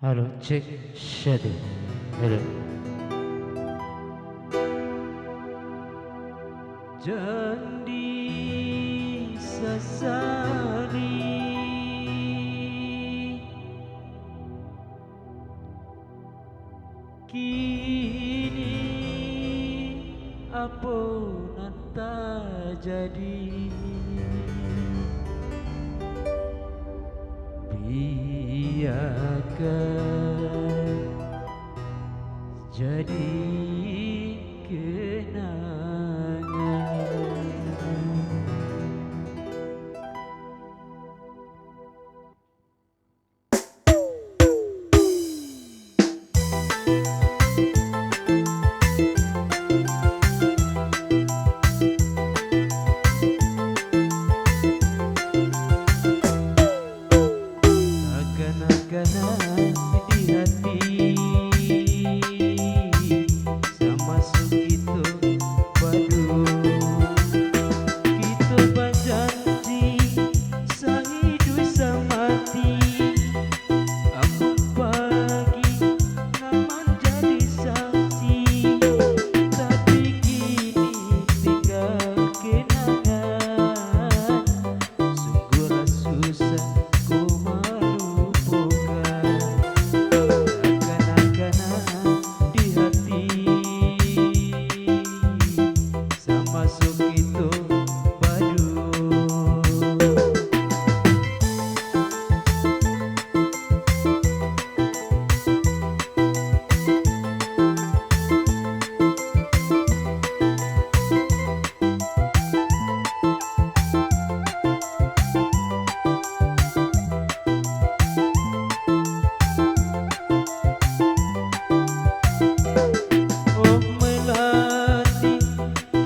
Halo, cek shadow. Halo. Jangan disasari, kini apa nanta jadi, biarkan jadi kenangan. Agana-agana di hati, sama sukitu padu, kita berjanji sehidup semati. Amun pagi naman jadi saksi, tapi kini tinggal kenangan. Sungguhlah susah ku melupakan agana-agana di hati, sama sukitu padu. Oh melati,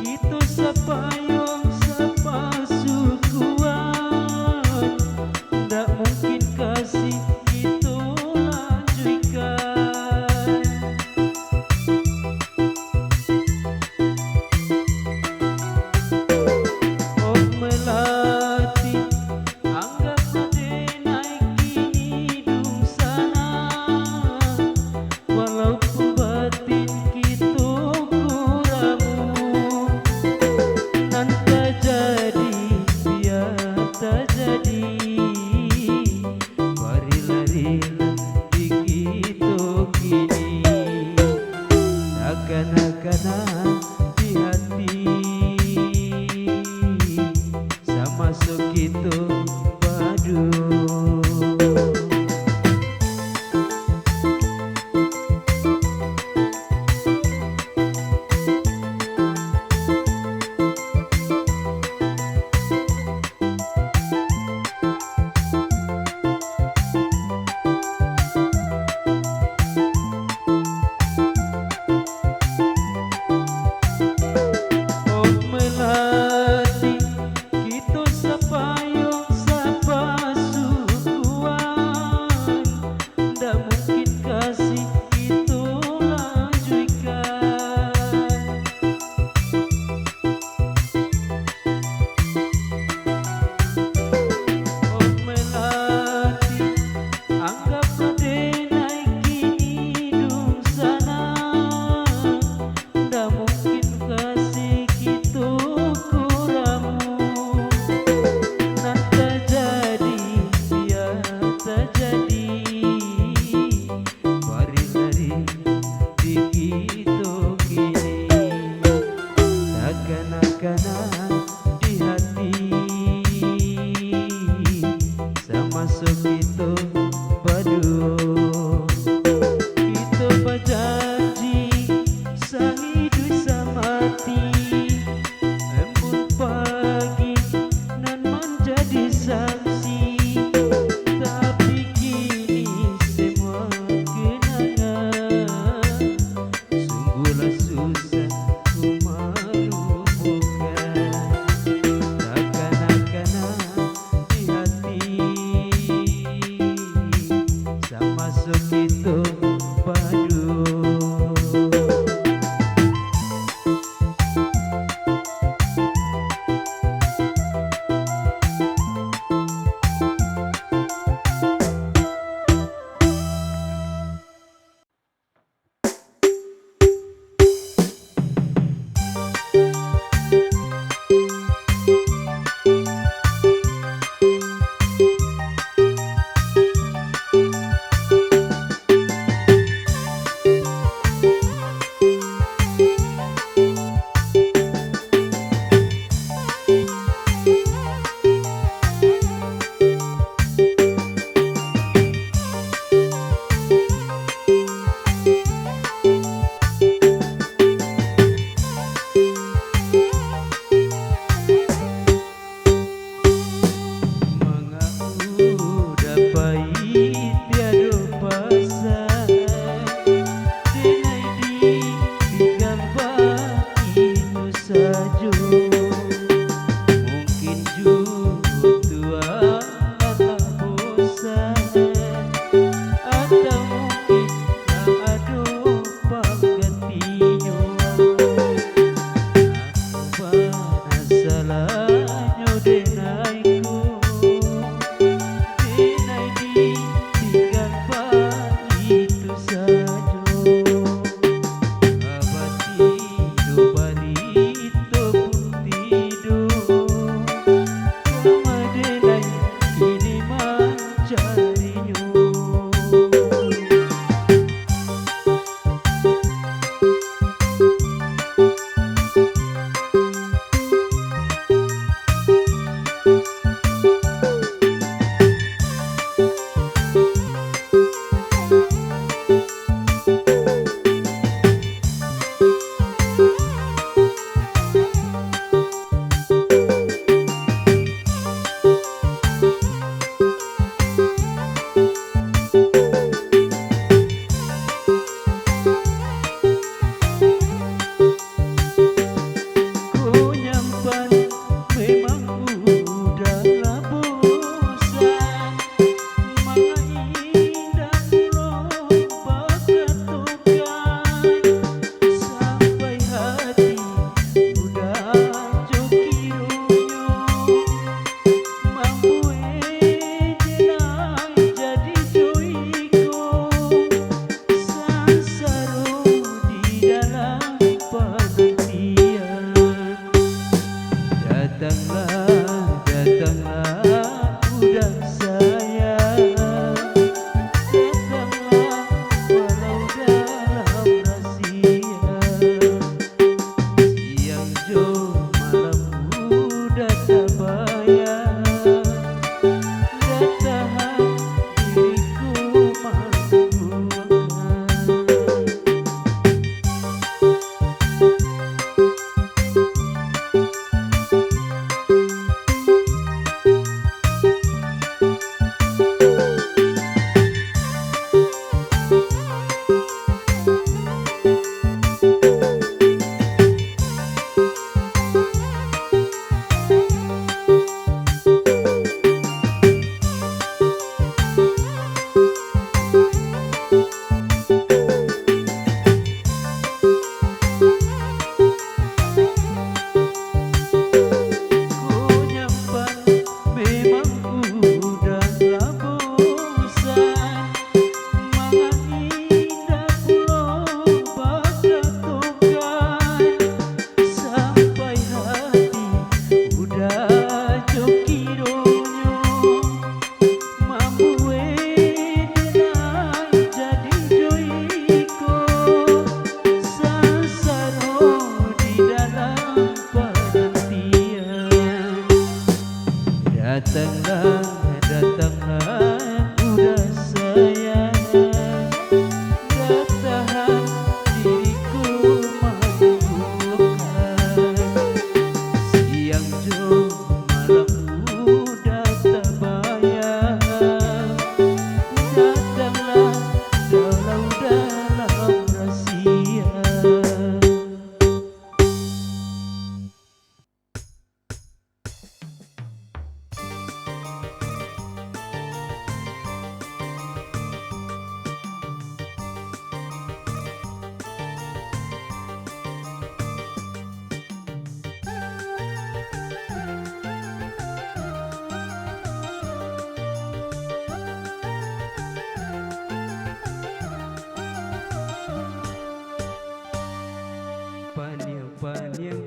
kita sepayung sepasukuan, ndak mungkin kasih kita lanjutkan. Oh melati, anggaplah denai kini hidup sana, walaupun batin kita kuramu. Nan terjadi biar terjadi, barilah-rilah di kita kini. Agana-agana di hati, sama sukitu padu. Oh melati, kita sepayung sepasukuan, ndak mungkin kasih kita lanjutkan. Oh melati, anggaplah denai kini hidup sana, ndak mungkin kasih kita kuramu. Nan terjadi biar terjadi, barilah-rilah di kita kini. Agana-agana di hati, sama sukitu padu. Kita berjanji sehidup semati, embun pagi nan menjadi saksi, tapi kini semua kenangan. Sungguhlah susah ku melupakan agana-agana di hati, sama sukitu padu.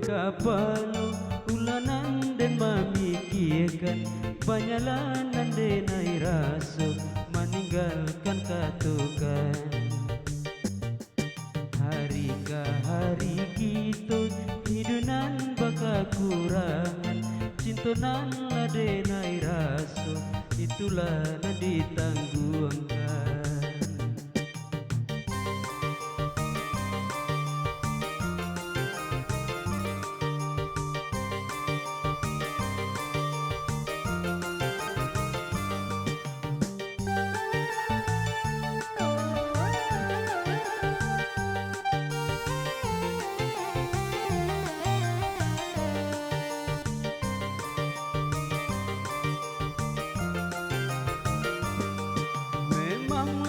Kapalo ulanan dan memikirkan Panyalanan denai rasa meninggalkan katukan. Hari ke hari kita hidunan baka kurangan, cintonan ladenai rasa itulah na ditangguhkan.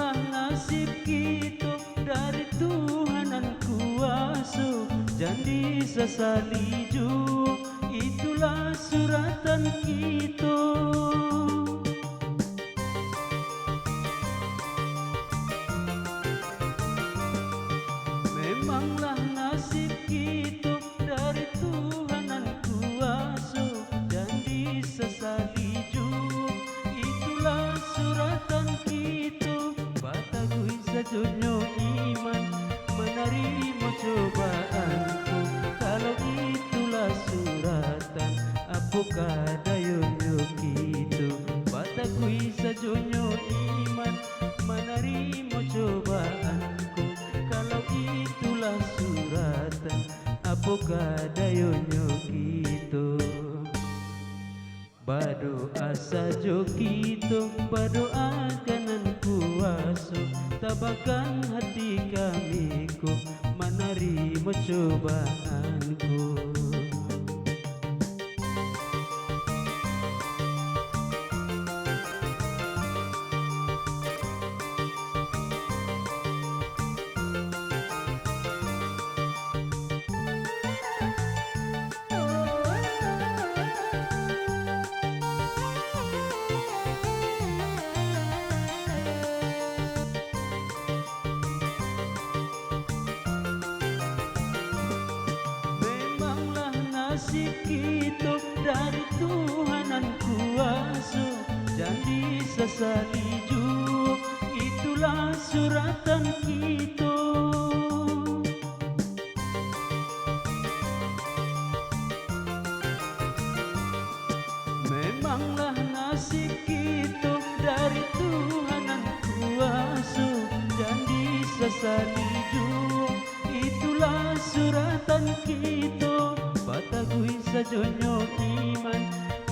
Nasib kita dari Tuhanan kuasa, jangan sesali juga, itulah suratan kita. Memanglah nasib kita dari Tuhanan kuasa, jangan sesali juga, itulah suratan kita. Batagui sajunyo iman menerima cobaanku, kalau itulah suratan apakah dayonyo gitu. Batagui sajunyo iman menerima cobaanku, kalau itulah suratan apakah dayonyo gitu. Berdoa saja kita, berdoa kanan kuasa, tabakan hati kami ku menerima cobaanku. Nasib kita dari Tuhanan kuasa, jangan sesali juga, itulah suratan kita. Memanglah nasib kita dari Tuhanan kuasa, jangan sesali juga, itulah suratan kita. Batagui sajunyo iman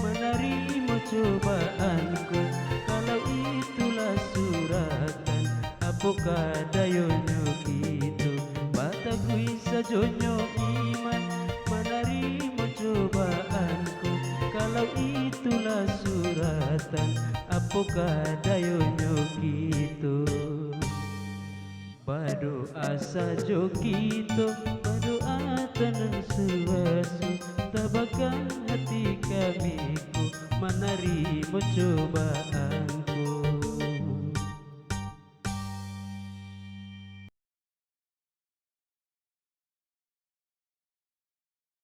menerima cobaanku, kalau itulah suratan apakah dayonyo gitu. Batagui sajunyo iman menerima cobaanku, kalau itulah suratan apakah dayonyo gitu. Berdoa saja kita, berdoa tenang suasu, tabakan hati kami ku menerima cobaan.